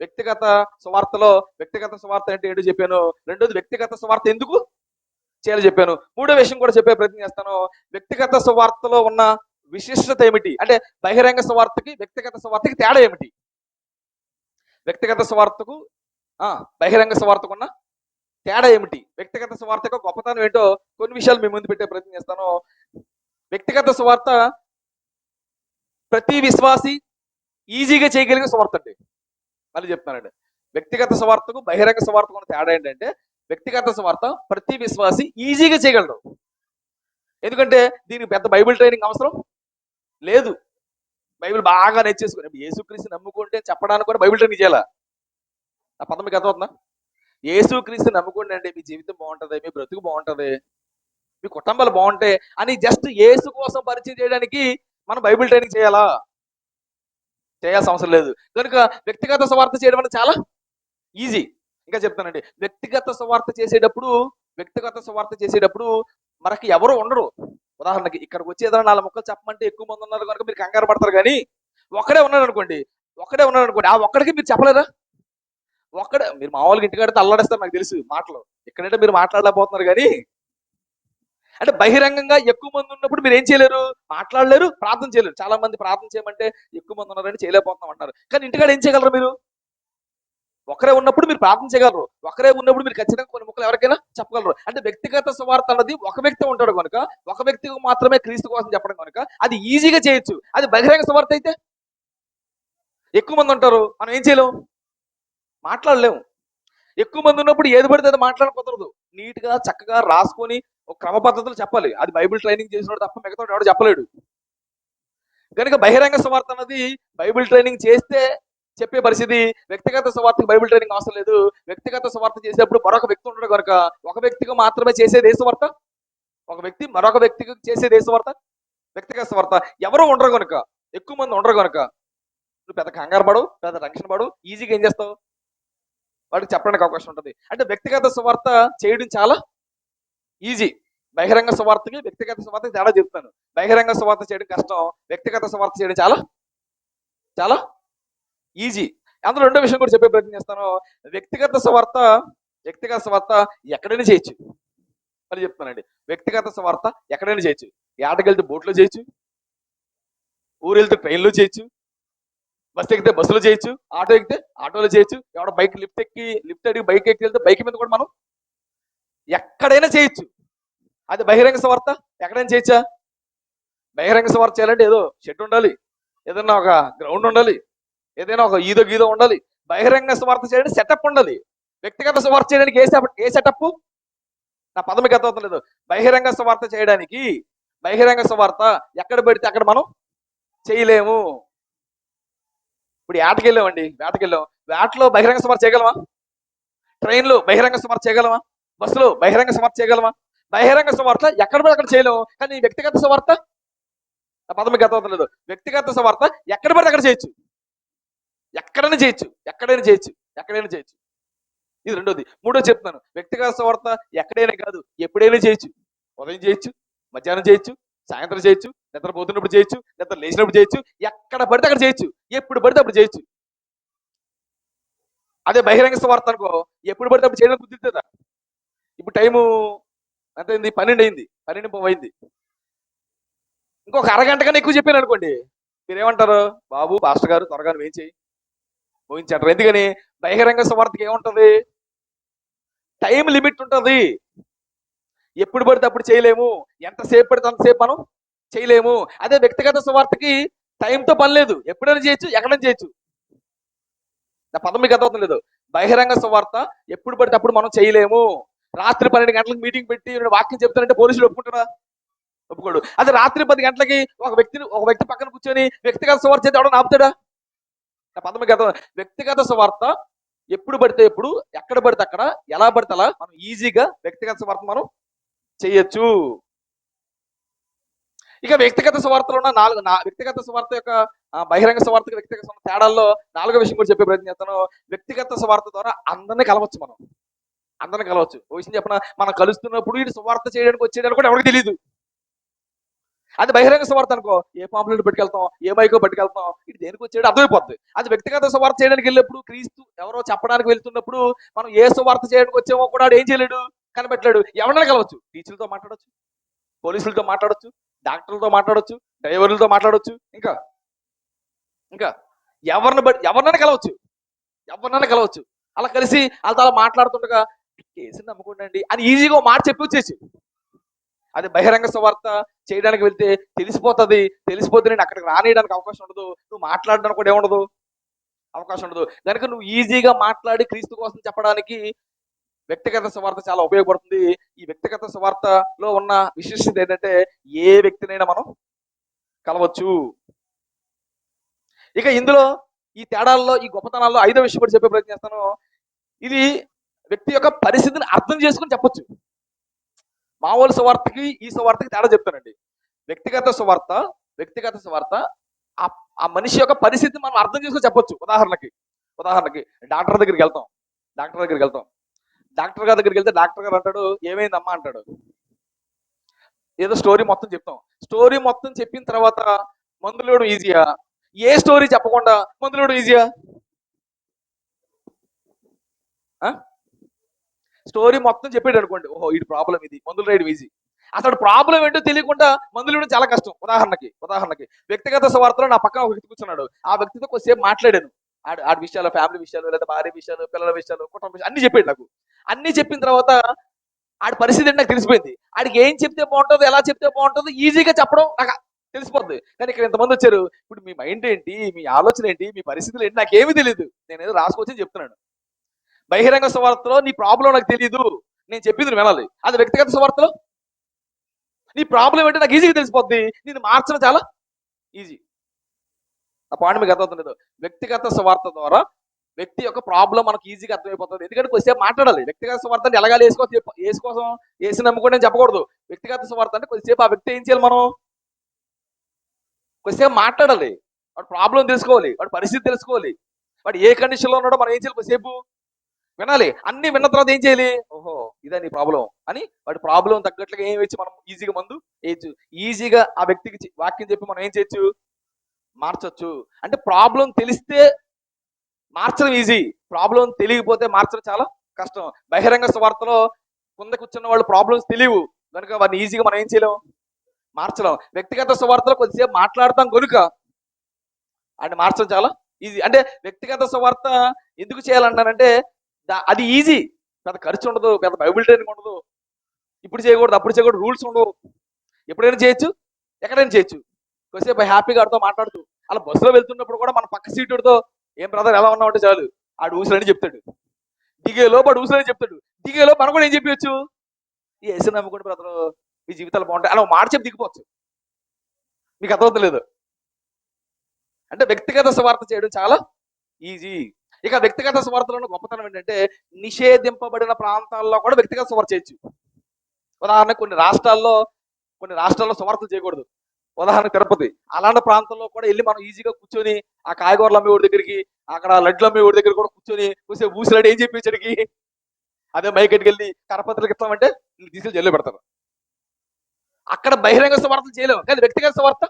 వ్యక్తిగత సువార్తలో వ్యక్తిగత సువార్త అంటే ఏంటో చెప్పాను. రెండోది వ్యక్తిగత సువార్త ఎందుకు చేయాలో చెప్పాను. మూడో విషయం కూడా చెప్పే ప్రయత్నం చేస్తాను. వ్యక్తిగత సువార్తలో ఉన్న విశిష్టత ఏమిటి, అంటే బహిరంగ సువార్తకి వ్యక్తిగత సువార్తకి తేడా ఏమిటి, వ్యక్తిగత సువార్తకు బహిరంగ సువార్తకు ఉన్న తేడా ఏమిటి, వ్యక్తిగత సువార్త యొక్క గొప్పతనం ఏంటో కొన్ని విషయాలు మీ ముందు పెట్టే ప్రయత్నం చేస్తాను. వ్యక్తిగత సువార్త ప్రతి విశ్వాసి ఈజీగా చేయగలిగే సువార్త అండి. మళ్ళీ చెప్తానండి, వ్యక్తిగత సువార్తకు బహిరంగ సువార్తకు ఉన్న తేడా ఏంటంటే వ్యక్తిగత సువార్త ప్రతి విశ్వాసి ఈజీగా చేయగలరు. ఎందుకంటే దీనికి పెద్ద బైబిల్ ట్రైనింగ్ అవసరం లేదు. బైబిల్ బాగా నేర్చేసుకుని యేసుక్రీస్తు నమ్ముకుంటే చెప్పడానికి కూడా బైబిల్ ట్రైనింగ్ చేయాలా? ఆ పదం మీకు అర్థమవుతుందా? యేసుక్రీస్తు నమ్ముకోండి అంటే మీ జీవితం బాగుంటది, మీ బ్రతుకు బాగుంటది, మీ కుటుంబాలు బాగుంటాయి అని జస్ట్ యేసు కోసం పరిచయం చేయడానికి మనం బైబిల్ ట్రైనింగ్ చేయాలా? చేయాల్సిన అవసరం లేదు. కనుక వ్యక్తిగత సువార్త చేయడం అనేది చాలా ఈజీ. ఇంకా చెప్తానండి, వ్యక్తిగత సువార్త చేసేటప్పుడు మనకి ఎవరు ఉండరు. ఉదాహరణకి ఇక్కడికి వచ్చి ఏదైనా 4 ముక్కలు చెప్పమంటే ఎక్కువ మంది ఉన్నారు కనుక మీరు కంగారు పడతారు. కానీ ఒక్కడే ఉన్నాడు అనుకోండి, ఆ ఒక్కడికి మీరు చెప్పలేరా? మీరు మామూలుగా ఇంటికాడితే అల్లాడేస్తారు నాకు తెలుసు మాటలు. ఇక్కడంటే మీరు మాట్లాడలేకపోతున్నారు. కానీ అంటే బహిరంగంగా ఎక్కువ మంది ఉన్నప్పుడు మీరు ఏం చేయలేరు, మాట్లాడలేరు, ప్రార్థన చేయలేరు. చాలా మంది ప్రార్థన చేయమంటే ఎక్కువ మంది ఉన్నారని చేయలేకపోతున్నాం అంటారు. కానీ ఇంటికాడ ఏం చేయగలరు? మీరు ఒకరే ఉన్నప్పుడు మీరు ప్రార్థన చేయగలరు. ఒకరే ఉన్నప్పుడు మీరు ఖచ్చితంగా కొన్ని ముక్కలు ఎవరికైనా చెప్పగలరు. అంటే వ్యక్తిగత సువార్త అన్నది ఒక వ్యక్తి ఉంటాడు కనుక, ఒక వ్యక్తికి మాత్రమే క్రీస్తు కోసం చెప్పడం కనుక అది ఈజీగా చేయొచ్చు. అది బహిరంగ సువార్త అయితే ఎక్కువ మంది ఉంటారు, మనం ఏం చేయలేము, మాట్లాడలేము. ఎక్కువ మంది ఉన్నప్పుడు ఏది పడితే అది మాట్లాడ కుదరదు. నీట్ గా చక్కగా రాసుకొని ఒక క్రమ పద్ధతులు చెప్పాలి. అది బైబిల్ ట్రైనింగ్ చేసినోడు తప్ప మిగతా ఎవడు చెప్పలేడు. కనుక బహిరంగ సువార్త అన్నది బైబిల్ ట్రైనింగ్ చేస్తే చెప్పే పరిస్థితి. వ్యక్తిగత సువార్తకి బైబిల్ ట్రైనింగ్ అవసరం లేదు. వ్యక్తిగత సువార్త చేసేటప్పుడు మరొక వ్యక్తి ఉండడు కనుక ఒక వ్యక్తికి మాత్రమే చేసేది ఏ సువార్త, ఒక వ్యక్తి మరొక వ్యక్తికి చేసేది ఏ సువార్త, వ్యక్తిగత సువార్త. ఎవరు ఉండరు కనుక, ఎక్కువ మంది ఉండరు కనుక నువ్వు పెద్ద కంగారు పడు, పెద్ద టెన్షన్ పడు, ఈజీగా ఏం చేస్తావు, వాడికి చెప్పడానికి అవకాశం ఉంటుంది. అంటే వ్యక్తిగత సువార్త చేయడం చాలా ఈజీ. బహిరంగ సువార్తకి వ్యక్తిగత సువార్తకి తేడా చెప్తాను. బహిరంగ సువార్త చేయడం కష్టం, వ్యక్తిగత సువార్త చేయడం చాలా చాలా ఈజీ. అందులో రెండో విషయం కూడా చెప్పే ప్రయత్నం చేస్తాను. వ్యక్తిగత సువార్త ఎక్కడైనా చేయొచ్చు. మళ్ళీ చెప్తానండి, వ్యక్తిగత సువార్త ఎక్కడైనా చేయొచ్చు. ఏటకెళ్తే బోట్లో చేయొచ్చు, ఊరు వెళ్తే ట్రైన్లో చేయొచ్చు, బస్సు ఎక్కితే బస్సులో చేయొచ్చు, ఆటో ఎక్కితే ఆటోలో చేయొచ్చు, ఎవడ బైక్ లిఫ్ట్ అడిగి బైక్ ఎక్కి వెళ్తే బైక్ మీద కూడా మనం ఎక్కడైనా చేయొచ్చు. అది బహిరంగ సువార్త ఎక్కడైనా చేయొచ్చా? బహిరంగ సువార్త చేయాలంటే ఏదో షెడ్ ఉండాలి, ఏదైనా ఒక గ్రౌండ్ ఉండాలి, ఏదైనా ఒక ఈదో గీదో ఉండాలి. బహిరంగ సువార్త చేయడానికి సెటప్ ఉండాలి. వ్యక్తిగత సువార్త చేయడానికి ఏ సెటప్, నా పదం మీకు అర్థమవుతుంది లేదు. బహిరంగ సువార్త చేయడానికి బహిరంగ సువార్త ఎక్కడ పెడితే అక్కడ మనం చేయలేము. ఇప్పుడు వేటకెళ్ళామండి, వేటలో బహిరంగ సువార్త చేయగలమా? ట్రైన్లో బహిరంగ సువార్త చేయగలమా? బస్సులో బహిరంగ సువార్త చేయగలమా? బహిరంగ సువార్త ఎక్కడ పడితే అక్కడ చేయలేము. కానీ వ్యక్తిగత సువార్త, నా పదం మీకు అర్థమవుతుంది లేదు. వ్యక్తిగత సువార్త ఎక్కడ పడితే అక్కడ చేయొచ్చు, ఎక్కడైనా చేయొచ్చు. ఇది రెండోది. మూడో చెప్తున్నాను, వ్యక్తిగత సువార్త ఎక్కడైనా కాదు, ఎప్పుడైనా చేయొచ్చు. ఉదయం చేయొచ్చు, మధ్యాహ్నం చేయొచ్చు, సాయంత్రం చేయొచ్చు, నిద్రపోతున్నప్పుడు చేయొచ్చు, నిద్ర లేచినప్పుడు చేయొచ్చు, ఎక్కడ పడితే అక్కడ చేయొచ్చు, ఎప్పుడు పడితే అప్పుడు చేయొచ్చు. అదే బహిరంగ సువార్త అనుకో, ఎప్పుడు పడితే అప్పుడు చేయడం కుదురుతుందా? ఇప్పుడు టైము ఎంత అయింది? 12 అయింది, 12:30 అయింది. ఇంకొక అరగంట కన్నా ఎక్కువ చెప్పాను అనుకోండి, మీరేమంటారు? బాబు పాస్టర్ గారు త్వరగా ఏం చేయి ఊహించంటారు. ఎందుకని? బహిరంగ సువార్తకి ఏముంటది? టైం లిమిట్ ఉంటుంది. ఎప్పుడు పడితే అప్పుడు చేయలేము, ఎంతసేపు పడితే అంతసేపు మనం చేయలేము. అదే వ్యక్తిగత సువార్తకి టైంతో పని లేదు, ఎప్పుడైనా చేయొచ్చు, ఎక్కడైనా చేయొచ్చు. నా పదం మీకు అర్థమవుతుంది లేదు. బహిరంగ సువార్త ఎప్పుడు పడితే అప్పుడు మనం చేయలేము. రాత్రి 12 గంటలకు మీటింగ్ పెట్టి వాక్యం చెప్తానంటే పోలీసులు ఒప్పుకుంటారా? ఒప్పుకోడు. అదే రాత్రి 10 గంటలకి ఒక వ్యక్తి పక్కన కూర్చొని వ్యక్తిగత సువార్త చేస్తే ఎవడో ఆపుతాడా? నా పదం మీకు అర్థం. వ్యక్తిగత సువార్త ఎప్పుడు పడితే ఎప్పుడు, ఎక్కడ పడితే అక్కడ, ఎలా పడితే అలా మనం ఈజీగా వ్యక్తిగత సువార్త మనం చేయొచ్చు. ఇక వ్యక్తిగత సువార్తలో ఉన్న వ్యక్తిగత సువార్త యొక్క బహిరంగ సువార్తకు వ్యక్తిగత తేడాల్లో 4వ విషయం కూడా చెప్పే ప్రయత్నం చేస్తాను. వ్యక్తిగత సువార్త ద్వారా అందరినీ కలవచ్చు. ఓ విషయం చెప్పిన, మనం కలుస్తున్నప్పుడు ఇటు సువార్త చేయడానికి వచ్చేయడానికి కూడా ఎవరికి తెలియదు. అది బహిరంగ సువార్త అనుకో, ఏ పాంప్లెట్ పట్టుకెళ్తాం, ఏ మైకో పట్టుకెళ్తాం, ఇది దేనికి వచ్చాడు అర్థమైపోద్ది. అది వ్యక్తిగత సువార్త చేయడానికి వెళ్ళినప్పుడు, క్రీస్తు ఎవరో చెప్పడానికి వెళ్తున్నప్పుడు, మనం ఏ సువార్త చేయడానికి వచ్చామో కూడా ఆడు ఏం చేయలేడు, కనిపెట్టలేడు. ఎవరైనా కలవచ్చు, టీచర్లతో మాట్లాడొచ్చు, పోలీసులతో మాట్లాడొచ్చు, డాక్టర్లతో మాట్లాడొచ్చు, డ్రైవర్లతో మాట్లాడొచ్చు, ఇంకా ఇంకా ఎవరినైనా కలవచ్చు, ఎవరినైనా కలవచ్చు. అలా కలిసి వాళ్ళతో అలా మాట్లాడుతుండగా కేసుని నమ్ముకోండి అని ఈజీగా ఓ మాట చెప్పి వచ్చేసి, అది బహిరంగ సువార్త చేయడానికి వెళ్తే తెలిసిపోతే నేను అక్కడికి రానియడానికి అవకాశం ఉండదు, నువ్వు మాట్లాడడానికి కూడా ఏముండదు, అవకాశం ఉండదు. కనుక నువ్వు ఈజీగా మాట్లాడి క్రీస్తు కోసం చెప్పడానికి వ్యక్తిగత సువార్త చాలా ఉపయోగపడుతుంది. ఈ వ్యక్తిగత సువార్తలో ఉన్న విశిష్టత ఏంటంటే, ఏ వ్యక్తినైనా మనం కలవచ్చు. ఇక ఇందులో ఈ తేడాల్లో, ఈ గొప్పతనాల్లో ఐదో విషయం కూడా చెప్పే ప్రయత్నం చేస్తాను. ఇది వ్యక్తి యొక్క పరిస్థితిని అర్థం చేసుకుని చెప్పొచ్చు. మామూలు సువార్తకి ఈ సువార్తకి తేడా చెప్తానండి. వ్యక్తిగత సువార్త వ్యక్తిగత సువార్త ఆ ఆ మనిషి యొక్క పరిస్థితిని మనం అర్థం చేసుకుని చెప్పొచ్చు. ఉదాహరణకి డాక్టర్ దగ్గరికి వెళ్తాం, డాక్టర్ దగ్గరికి వెళ్తాం డాక్టర్ గారి దగ్గరికి వెళ్తే డాక్టర్ గారు అంటాడు, ఏమైందమ్మా అంటాడు. ఏదో స్టోరీ మొత్తం చెప్తాం. స్టోరీ మొత్తం చెప్పిన తర్వాత మందులు ఇవ్వడం ఈజీయా, ఏ స్టోరీ చెప్పకుండా మందులు ఇవ్వడం ఈజీయా? స్టోరీ మొత్తం చెప్పాడు అనుకోండి, ఓహో ఇది ప్రాబ్లం, ఇది మందులు రాయడం ఈజీ. అసలు ప్రాబ్లం ఏంటో తెలియకుండా మందులు ఇవ్వడం చాలా కష్టం. ఉదాహరణకి వ్యక్తిగత సువార్తలో నా పక్కన ఒక వ్యక్తి కూర్చున్నాడు. ఆ వ్యక్తితో కొద్దిసేపు మాట్లాడాను. ఆడి విషయాలు, ఫ్యామిలీ విషయాలు, లేదా భార్య విషయాలు, పిల్లల విషయాలు, కుటుంబ విషయాలు అన్ని చెప్పాడు నాకు. అన్ని చెప్పిన తర్వాత ఆడి పరిస్థితి ఏంటి నాకు తెలిసిపోయింది. ఆడికి ఏం చెప్తే బాగుంటుందో, ఎలా చెప్తే బాగుంటుందో ఈజీగా చెప్పడం నాకు తెలిసిపోద్ది. కానీ ఇక్కడ ఇంతమంది వచ్చారు, ఇప్పుడు మీ మైండ్ ఏంటి, మీ ఆలోచన ఏంటి, మీ పరిస్థితులు ఏంటి నాకేమీ తెలియదు. నేను ఏదో రాసుకొచ్చి చెప్తున్నాను. బహిరంగ సువార్తలో నీ ప్రాబ్లం నాకు తెలియదు, నేను చెప్పింది నువ్వు వినాలి. అది వ్యక్తిగత సువార్తలో నీ ప్రాబ్లం ఏంటో నాకు ఈజీగా తెలిసిపోద్ది, నేను మార్చడం చాలా ఈజీ. ఆ పాయింట్ మీకు అర్థమవుతుంది. వ్యక్తిగత సువార్త ద్వారా వ్యక్తి యొక్క ప్రాబ్లం మనకు ఈజీగా అర్థమైపోతుంది. ఎందుకంటే కొద్దిసేపు మాట్లాడాలి. వ్యక్తిగత సువార్త అంటే ఎలాగా వేసుకోసం వేసి నమ్ముకోండి చెప్పకూడదు. వ్యక్తిగత సువార్త అంటే కొద్దిసేపు ఆ వ్యక్తి ఏం చేయాలి, మనం కొద్దిసేపు మాట్లాడాలి. వాడు ప్రాబ్లం తెలుసుకోవాలి, వాడి పరిస్థితి తెలుసుకోవాలి, వాడు ఏ కండిషన్ లో ఉన్నాడో మనం ఏం చేయాలి, కొద్దిసేపు వినాలి. అన్ని విన్న తర్వాత ఏం చేయాలి, ఓహో ఇదే నీ ప్రాబ్లం అని వాడి ప్రాబ్లం తగ్గట్లుగా ఏం వేసి మనం ఈజీగా మందు వేయచ్చు. ఈజీగా ఆ వ్యక్తికి వాక్యం చెప్పి మనం ఏం చేయొచ్చు, మార్చొచ్చు. అంటే ప్రాబ్లం తెలిస్తే మార్చడం ఈజీ, ప్రాబ్లం తెలియకపోతే మార్చడం చాలా కష్టం. బహిరంగ సువార్తలో కింద కూర్చున్న వాళ్ళు ప్రాబ్లమ్స్ తెలియవు కనుక వాడిని ఈజీగా మనం ఏం చేయలేం, మార్చలేం. వ్యక్తిగత సువార్తలో కొద్దిసేపు మాట్లాడతాం కనుక ఆయన మార్చడం చాలా ఈజీ. అంటే వ్యక్తిగత సువార్త ఎందుకు చేయాలన్నానంటే అది ఈజీ, పెద్ద ఖర్చు ఉండదు, పెద్ద బైబిల్ ట్రైనింగ్ ఉండదు, ఇప్పుడు చేయకూడదు అప్పుడు చేయకూడదు, రూల్స్ ఉండవు, ఎప్పుడైనా చేయొచ్చు, ఎక్కడైనా చేయొచ్చు. కొద్దిసేపు హ్యాపీగా ఆడితో మాట్లాడుతూ అలా బస్సులో వెళ్తున్నప్పుడు కూడా మన పక్క సీటుతో ఏం బ్రదర్ ఎలా ఉన్నావు అంటే చాలు, ఆడు ఊసులని చెప్తాడు. దిగేలోపు ఆడు ఊసులని చెప్తాడు. దిగేలోపు మనం కూడా ఏం చెప్పవచ్చు, ఈ ఏసీ నమ్ముకుంటే బ్రదర్ మీ జీవితాలు బాగుంటాయి అలా మాట చెప్పి దిగిపోవచ్చు. మీకు అర్థమవుతలేదు. అంటే వ్యక్తిగత సువార్త చేయడం చాలా ఈజీ. ఇక వ్యక్తిగత సువార్తలో గొప్పతనం ఏంటంటే, నిషేధింపబడిన ప్రాంతాల్లో కూడా వ్యక్తిగత సువార్త చేయొచ్చు. ఉదాహరణకు కొన్ని రాష్ట్రాల్లో సువార్తలు చేయకూడదు. ఉదాహరణ తిరుపతి అలాంటి ప్రాంతంలో కూడా వెళ్ళి మనం ఈజీగా కూర్చొని ఆ కాయగూరలు అమ్మే వాడి దగ్గరికి, అక్కడ లడ్లు అమ్మే వాడి దగ్గర కూడా కూర్చొని కూర్చొని ఊసిలాడి ఏం చెప్పించడికి, అదే మైకెట్కి వెళ్ళి కరపత్రకి ఇస్తామంటే తీసుకెళ్ళి జైల్లో పెడతారు. అక్కడ బహిరంగ సువార్తలు చేయలేము, కానీ వ్యక్తిగత సువార్త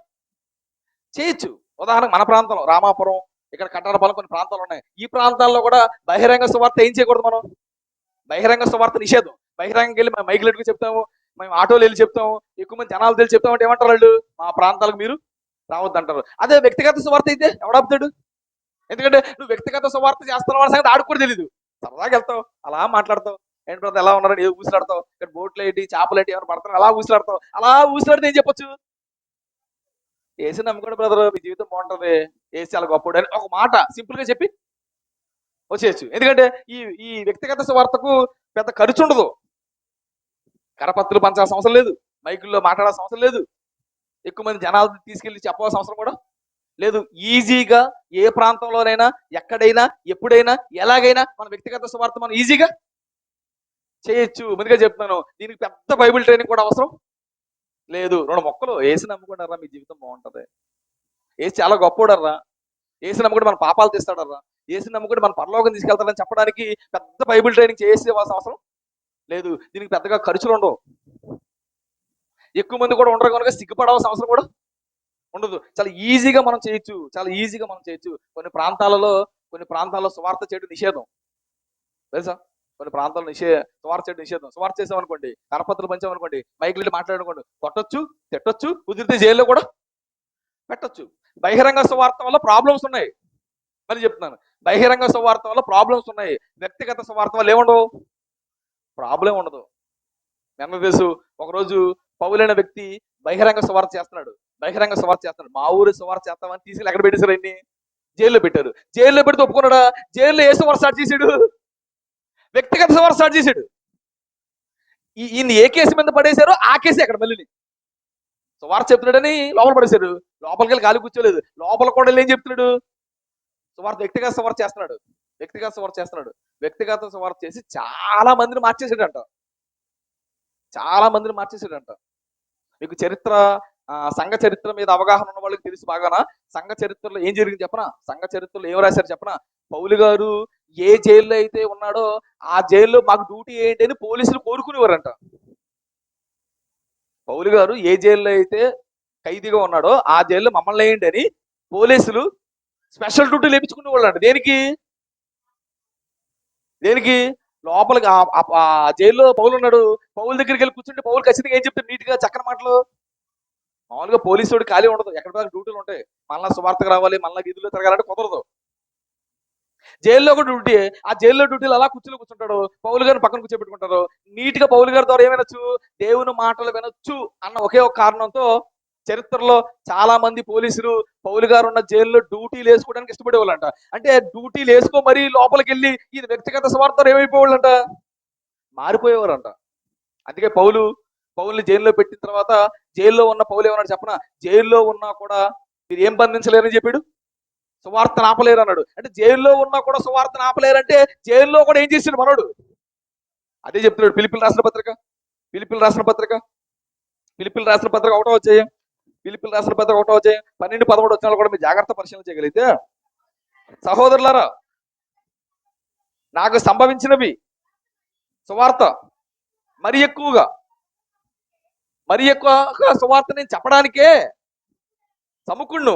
చేయొచ్చు. ఉదాహరణకు మన ప్రాంతంలో రామాపురం, ఇక్కడ కట్టారపాలెం కొన్ని ప్రాంతాలు ఉన్నాయి. ఈ ప్రాంతాల్లో కూడా బహిరంగ సువార్త ఏం చేయకూడదు, మనం బహిరంగ సువార్త నిషేధం. బహిరంగకి వెళ్ళి మేము మైకులు ఎట్టుకు చెప్తాము, మేము ఆటోలు వెళ్ళి చెప్తాము, ఎక్కువ మంది జనాలు తెలిసి చెప్తామంటే ఏమంటారు వాళ్ళు, మా ప్రాంతాలకు మీరు రావద్దు అంటారు. అదే వ్యక్తిగత సువార్త అయితే ఎవడాపుతాడు? ఎందుకంటే నువ్వు వ్యక్తిగత సువార్త చేస్తున్న వాళ్ళ సంగతి ఆడికి కూడా తెలియదు. సరదాగా వెళ్తావు, అలా మాట్లాడతావు, ఏంటి బ్రదర్ ఎలా ఉన్నారని ఏదో ఊసిలాడతావు, ఇక్కడ బోట్లు ఏంటి చేపలు ఏంటి ఎవరు పడతారు అలా ఊసిలాడతావు. అలా ఊసిలాడితే ఏం చెప్పొచ్చు, ఏసీ నమ్ముకోండి బ్రదర్ మీ జీవితం బాగుంటది, ఏసీ చాలా గొప్పడు అని ఒక మాట సింపుల్ గా చెప్పి వచ్చేయచ్చు. ఎందుకంటే ఈ ఈ వ్యక్తిగత సువార్తకు పెద్ద ఖర్చు ఉండదు. కరపత్రులు పంచాల్సిన అవసరం లేదు, మైకుల్లో మాట్లాడాల్సిన అవసరం లేదు, ఎక్కువ మంది జనాలు తీసుకెళ్లి చెప్పాల్సిన అవసరం కూడా లేదు. ఈజీగా ఏ ప్రాంతంలోనైనా, ఎక్కడైనా, ఎప్పుడైనా, ఎలాగైనా మన వ్యక్తిగత సువార్త మనం ఈజీగా చేయొచ్చు. ముందుగా చెప్తున్నాను, దీనికి పెద్ద బైబిల్ ట్రైనింగ్ కూడా అవసరం లేదు. 2 మొక్కలు ఏసి నమ్ముకుంటారా మీ జీవితం బాగుంటది, ఏసి చాలా గొప్పోడర్రా, ఏసి నమ్ముకుంటే మన పాపాలు తీస్తాడర్రా, ఏసి నమ్ముకుంటే మన పరలోకం తీసుకెళ్తాడని చెప్పడానికి పెద్ద బైబిల్ ట్రైనింగ్ చేసేవాల్సిన అవసరం లేదు. దీనికి పెద్దగా ఖర్చులు ఉండవు. ఎక్కువ మంది కూడా ఉండరు కనుక సిగ్గుపడాల్సిన అవసరం కూడా ఉండదు. చాలా ఈజీగా మనం చేయొచ్చు. చాలా ఈజీగా మనం చేయొచ్చు. కొన్ని ప్రాంతాల్లో సువార్త చేయడం నిషేధం. తెలుసా? కొన్ని ప్రాంతాల్లో సువార్త చేయడం నిషేధం. సువార్త చేసామనుకోండి, కరపత్రులు పంచామనుకోండి, మైకులు మాట్లాడుకోండి, కొట్టొచ్చు, తిట్టొచ్చు, కుదిరితే జైల్లో కూడా పెట్టొచ్చు. బహిరంగ సువార్త వల్ల ప్రాబ్లమ్స్ ఉన్నాయి. మళ్ళీ చెప్తున్నాను, బహిరంగ సువార్త వల్ల ప్రాబ్లమ్స్ ఉన్నాయి. వ్యక్తిగత సువార్త వల్ల ఏముండవు, ప్రాబ్లం ఉండదు. ఎంత తెలుసు, ఒకరోజు పౌలైన వ్యక్తి బహిరంగ సువార్త చేస్తున్నాడు. మా ఊరు సువార్త చేస్తామని తీసుకెళ్ళి ఎక్కడ పెట్టేశారు ఆయన్ని? జైల్లో పెట్టారు. జైల్లో పెడితే ఒప్పుకున్నాడా? జైల్లో ఏ సువార్త స్టార్ట్ చేశాడు? వ్యక్తిగత సువార్త స్టార్ట్ చేశాడు. ఈయన ఏ కేసు మీద పడేశారో ఆ కేసు అక్కడ మళ్ళీ సువార్త చెప్తున్నాడని లోపల పడేశారు. లోపలికి వెళ్ళి గాలి కూర్చోలేదు. లోపల కూడా ఏం చెప్తున్నాడు? వ్యక్తిగత సువార్త చేస్తున్నాడు. వ్యక్తిగత సువార్త చేసి చాలా మందిని మార్చేసాడంట. మీకు సంఘ చరిత్ర మీద అవగాహన ఉన్న వాళ్ళకి తెలుసు బాగానా? సంఘ చరిత్రలో ఏం జరిగింది చెప్పనా? సంఘ చరిత్రలో ఏం రాశారు చెప్పనా? పౌలు గారు ఏ జైల్లో అయితే ఉన్నాడో ఆ జైల్లో మాకు డ్యూటీ ఏంటి అని పోలీసులు కోరుకునేవారంట. పౌలు గారు ఏ జైల్లో అయితే ఖైదీగా ఉన్నాడో ఆ జైల్లో మమ్మల్ని వేయండి అని పోలీసులు స్పెషల్ డ్యూటీ లేపించుకునేవాళ్ళు అంట. దేనికి లోపలికి ఆ జైల్లో పౌలు ఉన్నాడు. పౌలు దగ్గరికి వెళ్ళి కూర్చుంటే పౌలు ఖచ్చితంగా ఏం చెప్తాడు? నీట్ గా చక్కని మాటలు. మామూలుగా పోలీసు ఖాళీ ఉండదు, ఎక్కడ దాకా డ్యూటీలు ఉంటాయి. మళ్ళా సువార్తకు రావాలి, మళ్ళా వీధుల్లో తిరగాలంటే కుదరదు. జైల్లో కూడా డ్యూటీ. ఆ జైల్లో డ్యూటీలు అలా కూర్చుంటాడు. పౌలు గారిని పక్కన కూర్చోబెట్టుకుంటారు. నీట్ గా పౌలు గారి ద్వారా ఏమైనొచ్చు? దేవుని మాటలు వినొచ్చు అన్న ఒకే ఒక కారణంతో చరిత్రలో చాలా మంది పోలీసులు పౌలు గారు ఉన్న జైల్లో డ్యూటీలు వేసుకోవడానికి ఇష్టపడేవాళ్ళంట. అంటే డ్యూటీలు వేసుకో మరీ లోపలికి వెళ్ళి ఇది వ్యక్తిగత స్వార్థం ఏమైపోవాళ్ళంట, మారిపోయేవారంట. అందుకే పౌల్ని జైల్లో పెట్టిన తర్వాత జైల్లో ఉన్న పౌలు ఏమన్నాడు చెప్పనా? జైల్లో ఉన్నా కూడా మీరు ఏం బంధించలేరని చెప్పాడు? సువార్తను ఆపలేరు అన్నాడు. అంటే జైల్లో ఉన్నా కూడా సువార్తను ఆపలేరంటే జైల్లో కూడా ఏం చేశాడు మనోడు? అదే చెప్తున్నాడు. ఫిలిప్పీయులకు రాసిన పత్రిక 1వ అధ్యాయం 12-13 వచనాలు కూడా మీరు జాగ్రత్త పరిశీలన చేయగలిగితే, సహోదరులారా, నాకు సంభవించినవి సువార్త మరి ఎక్కువ సువార్త నేను చెప్పడానికే సముకుణ్ణు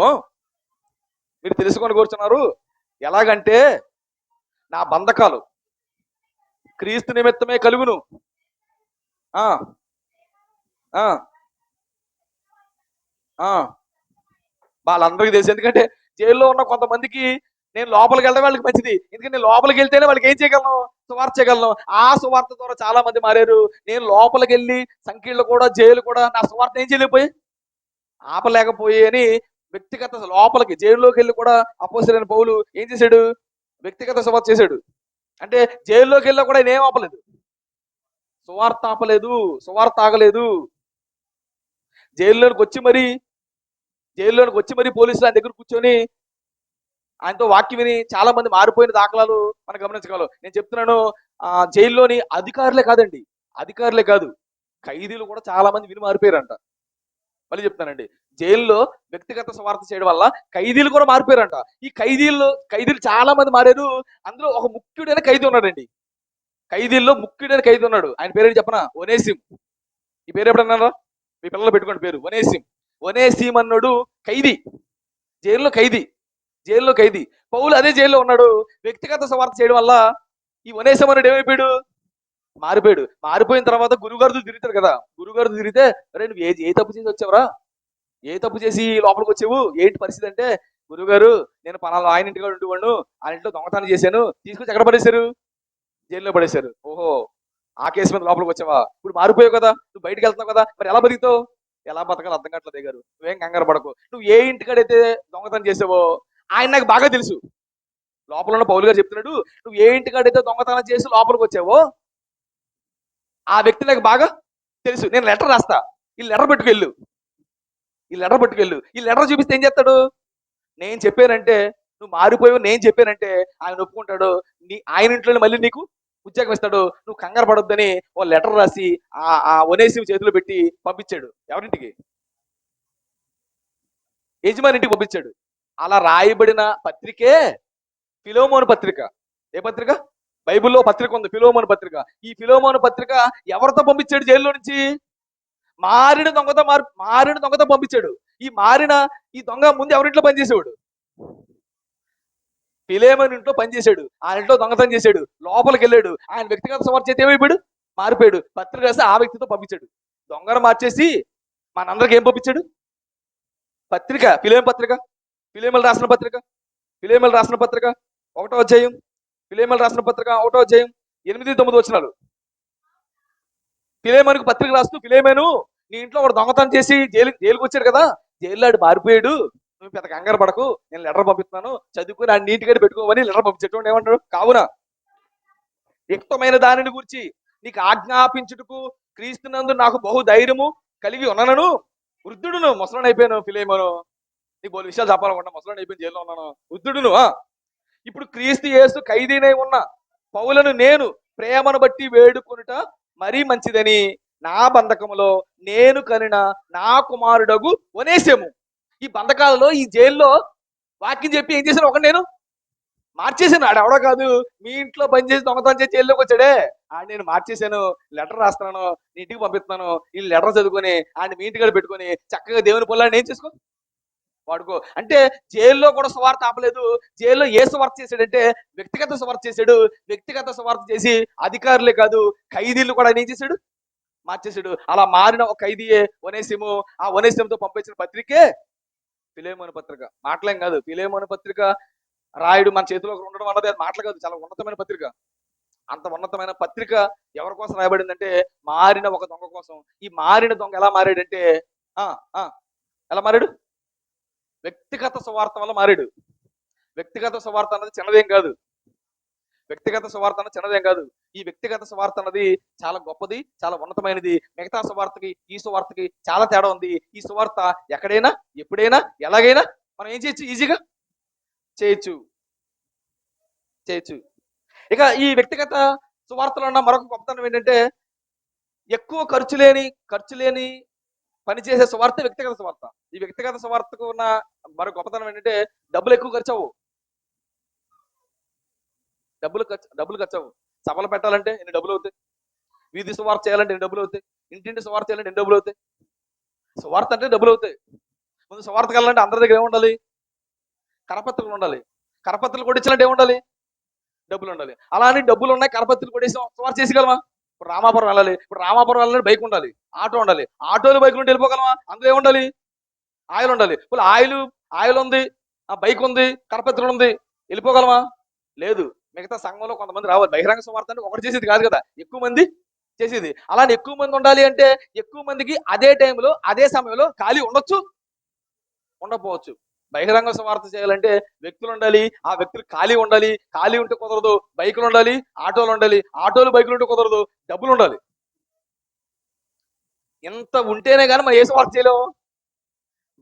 మీరు తెలుసుకొని కూర్చున్నారు. ఎలాగంటే నా బంధకాలు క్రీస్తు నిమిత్తమే కలుగును. వాళ్ళందరికీ తెలుసు. ఎందుకంటే జైల్లో ఉన్న కొంతమందికి నేను లోపలికి వెళ్ళడం వాళ్ళకి మంచిది. ఎందుకంటే నేను లోపలికి వెళ్తేనే వాళ్ళకి ఏం చేయగలను? సువార్త చేయగలను. ఆ సువార్త ద్వారా చాలా మంది మారారు. నేను లోపలికి వెళ్ళి సంకీళ్ళు కూడా జైలు కూడా నా సువార్త ఏం ఆపలేకపోయి అని వ్యక్తిగత లోపలికి జైల్లోకి వెళ్ళి కూడా అపోస్తలుడైన పౌలు ఏం చేశాడు? వ్యక్తిగత సువార్త చేశాడు. అంటే జైల్లోకి వెళ్ళి కూడా ఆయన ఏం ఆపలేదు, సువార్త ఆగలేదు. జైల్లోకి వచ్చి మరి పోలీసులు ఆయన దగ్గర కూర్చొని ఆయనతో వాక్యం విని చాలా మంది మారిపోయిన దాఖలాలు మనం గమనించగలం. నేను చెప్తున్నాను, జైల్లోని అధికారులే కాదు, ఖైదీలు కూడా చాలా మంది విని మారిపోయారంట. మళ్ళీ చెప్తానండి, జైల్లో వ్యక్తిగత స్వార్థ చేయడం వల్ల ఖైదీలు కూడా మారిపోయారంట. ఈ ఖైదీలు చాలా మంది మారారు. అందులో ఒక ముఖ్యుడైన ఖైదీ ఉన్నాడండి. ఖైదీల్లో ముఖ్యుడైన ఖైదీ ఉన్నాడు. ఆయన పేరు చెప్పనా? ఒనేసిం. ఈ పేరు ఎప్పుడన్నారా? మీ పిల్లలు పెట్టుకోండి పేరు, ఒనేసిం అన్నాడు. ఖైదీ, జైల్లో ఖైదీ. పౌలు అదే జైల్లో ఉన్నాడు. వ్యక్తిగత స్వార్థ చేయడం వల్ల ఈ ఒనేసిం అన్నాడు ఏమైపోయాడు? మారిపోయిన తర్వాత గురుగారు తిరుగుతారు కదా. గురుగారు తిరిగితే, అరే నువ్వు ఏ తప్పు చేసి వచ్చావురా? ఏ తప్పు చేసి లోపలికి వచ్చావు? ఏంటి పరిస్థితి అంటే, గురుగారు నేను పలానా ఆయన ఇంటిగా ఉండేవాడు, ఆ ఇంట్లో దొంగతనం చేశాను, తీసుకొచ్చి ఎక్కడ పడేశారు? జైల్లో పడేశారు. ఓహో, ఆ కేసు మీద లోపలికి వచ్చావా? ఇప్పుడు మారిపోయావు కదా, నువ్వు బయటకు వెళ్తున్నావు కదా, మరి ఎలా బతుకుతావు? ఎలా బతకాలి అర్థం కావట్లేదు గారు. నువ్వేం కంగారు పడకు. నువ్వు ఏ ఇంటికాడైతే దొంగతనం చేసావో ఆయన నాకు బాగా తెలుసు. లోపల ఉన్న పౌలు గారు చెప్తున్నాడు, నువ్వు ఏ ఇంటికాడైతే దొంగతనం చేసి లోపలికి వచ్చావో ఆ వ్యక్తి నాకు బాగా తెలుసు. నేను లెటర్ రాస్తా, ఈ లెటర్ పట్టుకెళ్ళు. ఈ లెటర్ చూపిస్తే ఏం చేస్తాడు? నేను చెప్పానంటే, నువ్వు మారిపోయావు నేను చెప్పానంటే ఆయన ఒప్పుకుంటాడు. ఆయన ఇంట్లో మళ్ళీ నీకు ఉద్యోగం ఇస్తాడు. నువ్వు కంగారు పడొద్దని ఓ లెటర్ రాసి ఆ ఒనేసిం చేతిలో పెట్టి పంపించాడు. ఎవరింటికి? యజమాని ఇంటికి పంపించాడు. అలా రాయబడిన పత్రికే ఫిలోమోను పత్రిక. ఏ పత్రిక? బైబిల్లో పత్రిక ఉంది, ఫిలోమోను పత్రిక. ఈ ఫిలోమోను పత్రిక ఎవరితో పంపించాడు జైల్లో నుంచి? మారిన దొంగతో పంపించాడు. ఈ దొంగ ముందు ఎవరింట్లో పనిచేసేవాడు? ఫిలేమోను ఇంట్లో పనిచేశాడు. ఆయన ఇంట్లో దొంగతనం చేశాడు. లోపలికి వెళ్ళాడు. ఆయన వ్యక్తిగత సువార్త చేతి ఏమైపోయాడు? మారిపోయాడు. పత్రిక రాసి ఆ వ్యక్తితో పంపించాడు. దొంగను మార్చేసి మనందరికి ఏం పంపించాడు? పత్రిక, ఫిలేమోను రాసిన పత్రిక, ఫిలేమోను రాసిన పత్రిక 1వ అధ్యాయం, ఫిలేమోను రాసిన పత్రిక 1వ అధ్యాయం 8-9 వచనాలు. ఫిలేమోనుకు పత్రిక రాస్తూ, ఫిలేమోను నీ ఇంట్లో ఒక దొంగతనం చేసి జైలుకి వచ్చాడు కదా, జైల్లో ఆడు మారిపోయాడు, నువ్వు పెద్ద కంగారు పడకు, నేను లెటర్ పంపిస్తున్నాను, చదువుకుని ఆ నీటిగడి పెట్టుకోమని లెటర్ పంపించేటువంటి ఏమంటాడు? కావున యుక్తమైన దానిని గురించి నీకు ఆజ్ఞాపించుటకు క్రీస్తునందు నాకు బహు ధైర్యము కలిగి ఉన్నాను. వృద్ధుడును, ముసలని అయిపోయాను ఫిలేమోను, నీకు బోలు విషయాలు చెప్పాలనుకుంటా, ముసలని అయిపోయిన జైల్లో ఉన్నాను, వృద్ధుడును. ఇప్పుడు క్రీస్తు యేసు ఖైదీనై ఉన్న పౌలను నేను ప్రేమను బట్టి వేడుకొనుట మరీ మంచిదని నా బంధకములో నేను కనిన నా కుమారుడగు ఒనేసెము. ఈ బంధకాలలో, ఈ జైల్లో వాక్యం చెప్పి ఏం చేశాను? ఒకటి నేను మార్చేశాను. ఆడు ఎవడో కాదు, మీ ఇంట్లో పనిచేసి దొంగతనం చేసి జైల్లోకి వచ్చాడే, ఆడు నేను మార్చేశాను. లెటర్ రాస్తున్నాను, నీ ఇంటికి పంపిస్తున్నాను, ఈ లెటర్ చదువుకొని ఆయన మీ ఇంటికాడ పెట్టుకొని చక్కగా దేవుని పొలాన్ని ఏం చేసుకో, వాడుకో. అంటే జైల్లో కూడా సువార్త ఆపలేదు. జైల్లో ఏ సువార్త చేశాడంటే వ్యక్తిగత సువార్త చేశాడు. వ్యక్తిగత సువార్త చేసి అధికారులే కాదు, ఖైదీలు కూడా ఏం చేశాడు? మార్చేశాడు. అలా మారిన ఒక ఖైదీయే ఒనేసిము. ఆ ఒనేసిముతో పంపించిన పత్రికే ఫిలేమోను పత్రిక. మాటలేం కాదు. ఫిలేమోను పత్రిక రాయుడు మన చేతిలో ఉండడం అన్నది అది మాటలు కాదు, చాలా ఉన్నతమైన పత్రిక. అంత ఉన్నతమైన పత్రిక ఎవరి కోసం రాయబడిందంటే మారిన ఒక దొంగ కోసం. ఈ మారిన దొంగ ఎలా మారాడంటే ఎలా మారాడు? వ్యక్తిగత సువార్త వల్ల మారాడు. వ్యక్తిగత సువార్త అన్నది చిన్నదేం కాదు. వ్యక్తిగత సువార్త అన్నది చిన్నదేం కాదు. ఈ వ్యక్తిగత సువార్త అన్నది చాలా గొప్పది, చాలా ఉన్నతమైనది. మిగతా సువార్తకి ఈ సువార్తకి చాలా తేడా ఉంది. ఈ సువార్త ఎక్కడైనా, ఎప్పుడైనా, ఎలాగైనా మనం ఏం చేయొచ్చు? ఈజీగా చేయొచ్చు. ఇక ఈ వ్యక్తిగత సువార్తలో ఉన్న మరొక గొప్పతనం ఏంటంటే ఎక్కువ ఖర్చు లేని పని చేసే సువార్త వ్యక్తిగత సువార్త. ఈ వ్యక్తిగత సువార్తకు ఉన్న మరొక గొప్పతనం ఏంటంటే డబ్బులు ఎక్కువ ఖర్చు అవ్వవు. డబ్బులు ఖర్చు అవ్వవు. సభలు పెట్టాలంటే ఎన్ని డబ్బులు అవుతాయి? వీధి సువార్త చేయాలంటే ఎన్ని డబ్బులు అవుతాయి? ఇంటింటి సువార్త చేయాలంటే ఎన్ని డబ్బులు అవుతాయి? సువార్త అంటే డబ్బులు అవుతాయి. ముందు సువార్తకి వెళ్ళాలంటే అందరి దగ్గర ఏముండాలి? కరపత్రులు ఉండాలి. కరపత్రులు కొట్టించాలంటే ఏముండాలి? డబ్బులు ఉండాలి. అలా అని డబ్బులు ఉన్నాయి, కరపత్రులు కొట్టేసాం, సువార్త చేసేయగలమా? ఇప్పుడు రామాపురం వెళ్ళాలి. వెళ్ళాలంటే బైక్ ఉండాలి, ఆటో ఉండాలి. ఆటోలు బైకులు ఉంటే వెళ్ళిపోగలమా? అందులో ఏముండాలి? ఆయిల్ ఉండాలి. ఇప్పుడు ఆయిల్ ఉంది, ఆ బైక్ ఉంది, కరపత్రులు ఉంది, వెళ్ళిపోగలమా? లేదు. మిగతా సంఘంలో కొంతమంది రావాలి. బహిరంగ సువార్త అంటే ఒకటి చేసేది కాదు కదా, ఎక్కువ మంది చేసేది. అలానే ఎక్కువ మంది ఉండాలి అంటే ఎక్కువ మందికి అదే టైంలో, అదే సమయంలో ఖాళీ ఉండొచ్చు, ఉండకపోవచ్చు. బహిరంగ సువార్త చేయాలంటే వ్యక్తులు ఉండాలి, ఆ వ్యక్తులు ఖాళీ ఉండాలి. ఖాళీ ఉంటే కుదరదు. బైకులు ఉండాలి, ఆటోలు ఉండాలి. ఆటోలు బైకులు ఉంటే కుదరదు, డబ్బులు ఉండాలి. ఇంత ఉంటేనే కానీ మనం ఏ సువార్త చేయలేము?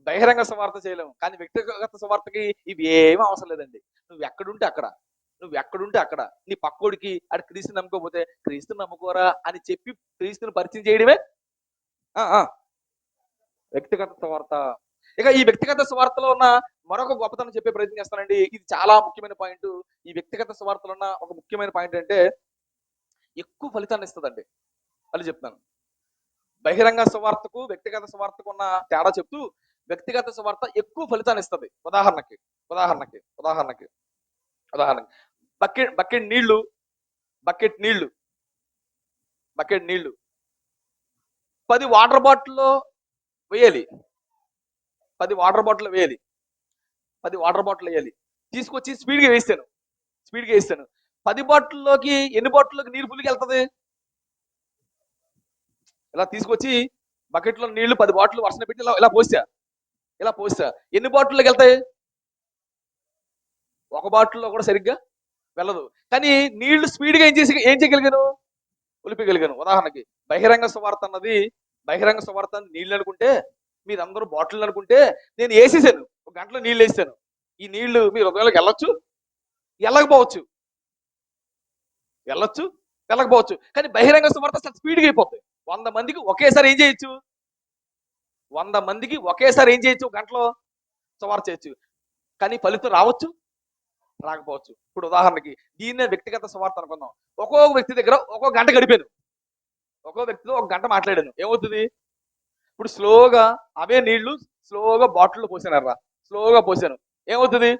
బహిరంగ సువార్త చేయలేము. కానీ వ్యక్తిగత సువార్తకి ఇవి ఏమీ అవసరం లేదండి. నువ్వు ఎక్కడుంటే అక్కడ నీ పక్కోడికి అది క్రీస్తుని నమ్ముకోకపోతే క్రీస్తుని నమ్ముకోరా అని చెప్పి క్రీస్తుని పరిచయం చేయడమే వ్యక్తిగత సువార్త. ఇక ఈ వ్యక్తిగత సువార్తలో ఉన్న మరొక గొప్పతనం చెప్పే ప్రయత్నం చేస్తానండి. ఇది చాలా ముఖ్యమైన పాయింట్. ఈ వ్యక్తిగత సువార్తలో ఉన్న ఒక ముఖ్యమైన పాయింట్ అంటే ఎక్కువ ఫలితాన్ని ఇస్తుందండి. అది చెప్తాను. బహిరంగ సువార్తకు వ్యక్తిగత సువార్తకు ఉన్న తేడా చెప్తూ, వ్యక్తిగత సువార్త ఎక్కువ ఫలితాన్ని ఇస్తుంది. ఉదాహరణకి బకెట్ నీళ్లు 10 వాటర్ బాటిల్లో వేయాలి. 10 వాటర్ బాటిల్ వేయాలి. తీసుకొచ్చి స్పీడ్గా వేస్తాను. 10 బాటిల్లోకి ఎన్ని బాటిల్లోకి నీరు ఫుల్గా వెళ్తుంది? ఇలా తీసుకొచ్చి బకెట్లో నీళ్లు 10 బాటిల్ వర్షం పెట్టి ఇలా పోస్తా ఎన్ని బాటిల్లోకి వెళ్తాయి? ఒక బాటిల్లో కూడా సరిగ్గా వెళ్ళదు. కానీ నీళ్లు స్పీడ్గా ఏం చేయగలిగాను? ఒలిపగలిగాను. ఉదాహరణకి బహిరంగ సువార్త నీళ్ళు అనుకుంటే, మీరందరూ బాటిల్ అనుకుంటే, నేను వేసేసాను, ఒక గంటలో నీళ్ళు వేసాను. ఈ నీళ్లు మీ హృదయంలోకి వెళ్ళకపోవచ్చు. కానీ బహిరంగ సువార్త స్పీడ్గా అయిపోతుంది. 100 మందికి ఒకేసారి ఏం చేయొచ్చు? ఒక గంటలో సువార్త చేయొచ్చు. కానీ ఫలితం రాకపోవచ్చు. ఇప్పుడు ఉదాహరణకి దీన్నే వ్యక్తిగత సువార్త అనుకుందాం. ఒక్కో వ్యక్తి దగ్గర ఒక్కో గంట గడిపాను. ఒక్కో వ్యక్తితో ఒక గంట మాట్లాడాను. ఏమవుతుంది? ఇప్పుడు స్లోగా అవే నీళ్లు స్లోగా బాటిల్లో పోసానర్రా, స్లోగా పోసాను, ఏమవుతుంది?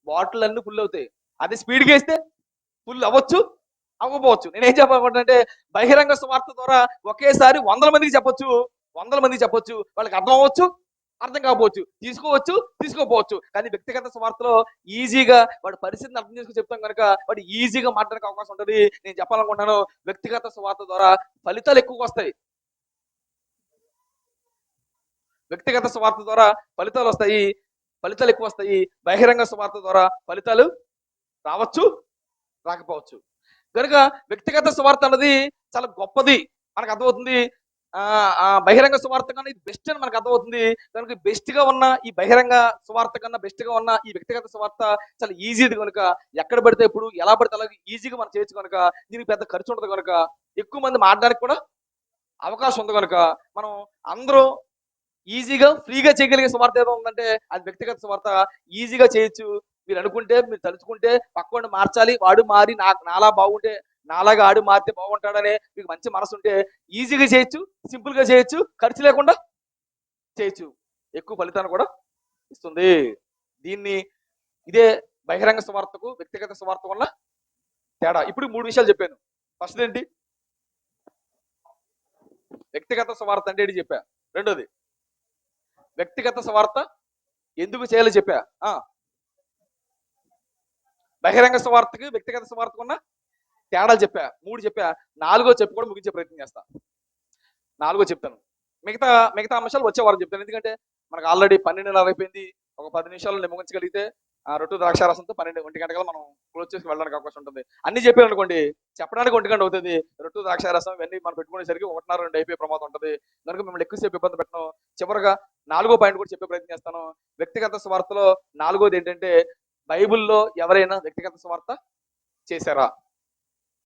బాటిల్ అన్ని ఫుల్ అవుతాయి. అది స్పీడ్గా వేస్తే ఫుల్ అవ్వచ్చు, అవ్వకపోవచ్చు. నేనేం చెప్పాలంటే బహిరంగ సువార్త ద్వారా ఒకేసారి 100 మందికి చెప్పొచ్చు, 100 మందికి చెప్పొచ్చు, వాళ్ళకి అర్థం అవ్వచ్చు, అర్థం కాకపోవచ్చు, తీసుకోవచ్చు, తీసుకోపోవచ్చు. కానీ వ్యక్తిగత స్వార్థలో ఈజీగా వాడి పరిస్థితిని అర్థం చేసుకుని చెప్తాం కనుక వాడు ఈజీగా మాట్లాడడానికి అవకాశం ఉంటుంది. నేను చెప్పాలనుకుంటున్నాను, వ్యక్తిగత స్వార్థ ద్వారా ఫలితాలు ఎక్కువ వస్తాయి. వ్యక్తిగత స్వార్థ ద్వారా ఫలితాలు వస్తాయి, ఫలితాలు ఎక్కువ వస్తాయి. బహిరంగ స్వార్థ ద్వారా ఫలితాలు రావచ్చు, రాకపోవచ్చు. కనుక వ్యక్తిగత స్వార్థ అన్నది చాలా గొప్పది, మనకు అర్థమవుతుంది. ఆ ఆ బహిరంగ సువార్త కన్నా ఇది బెస్ట్ అని మనకు అర్థమవుతుంది. కనుక బెస్ట్ గా ఉన్న ఈ బహిరంగ సువార్త కన్నా బెస్ట్ గా ఉన్న ఈ వ్యక్తిగత సువార్త చాలా ఈజీది కనుక ఎక్కడ పడితే ఇప్పుడు ఎలా పడితే అలాగే ఈజీగా మనం చేయొచ్చు కనుక దీనికి పెద్ద ఖర్చు ఉండదు కనుక ఎక్కువ మంది మాట్లాడడానికి కూడా అవకాశం ఉంది కనుక మనం అందరూ ఈజీగా ఫ్రీగా చేయగలిగే సువార్త ఏదో ఉందంటే అది వ్యక్తిగత సువార్త. ఈజీగా చేయొచ్చు. మీరు అనుకుంటే, మీరు తలుచుకుంటే పక్కోడిని మార్చాలి, వాడు మారి నాలా బాగుంటే, నాలాగా ఆడు మారితే బాగుంటాడనే మీకు మంచి మనసు ఉంటే ఈజీగా చేయొచ్చు, సింపుల్ గా చేయొచ్చు, ఖర్చు లేకుండా చేయొచ్చు, ఎక్కువ ఫలితాన్ని కూడా ఇస్తుంది. దీన్ని ఇదే బహిరంగ సువార్తకు వ్యక్తిగత సువార్త వల్ల తేడా. ఇప్పుడు 3 విషయాలు చెప్పాను. ఫస్ట్ ఏంటి? వ్యక్తిగత సువార్త అంటే ఏంటి చెప్పా. రెండోది, వ్యక్తిగత సువార్త ఎందుకు చేయాలో చెప్పా. బహిరంగ సువార్తకి వ్యక్తిగత సువార్తకు ఉన్న తేడాలు చెప్పా. 3 చెప్పా. 4గో చెప్పి కూడా ముగించే ప్రయత్నం చేస్తా. 4గో చెప్తాను. మిగతా మిగతా అంశాలు వచ్చే వారం చెప్తాను. ఎందుకంటే మనకు ఆల్రెడీ 12:30 అయిపోయింది. ఒక 10 నిమిషాలు నేను ముగించగలిగితే రొట్టె ద్రాక్షారసంతో 1 గంటల మనం క్లోజ్ చేసి వెళ్ళడానికి అవకాశం ఉంటుంది. అన్ని చెప్పాను అనుకోండి, చెప్పడానికి 1 గంట అవుతుంది. రొట్టె ద్రాక్షారసం ఇవన్నీ మనం పెట్టుకునేసరికి 1:30, 2 అయిపోయే ప్రమాదం ఉంటుంది. కనుక మిమ్మల్ని ఎక్కువసేపు ఇబ్బంది పెట్టను. చివరగా 4గో పాయింట్ కూడా చెప్పే ప్రయత్నం చేస్తాను. వ్యక్తిగత స్వార్థలో 4గోది ఏంటంటే, బైబిల్లో ఎవరైనా వ్యక్తిగత స్వార్థ చేశారా?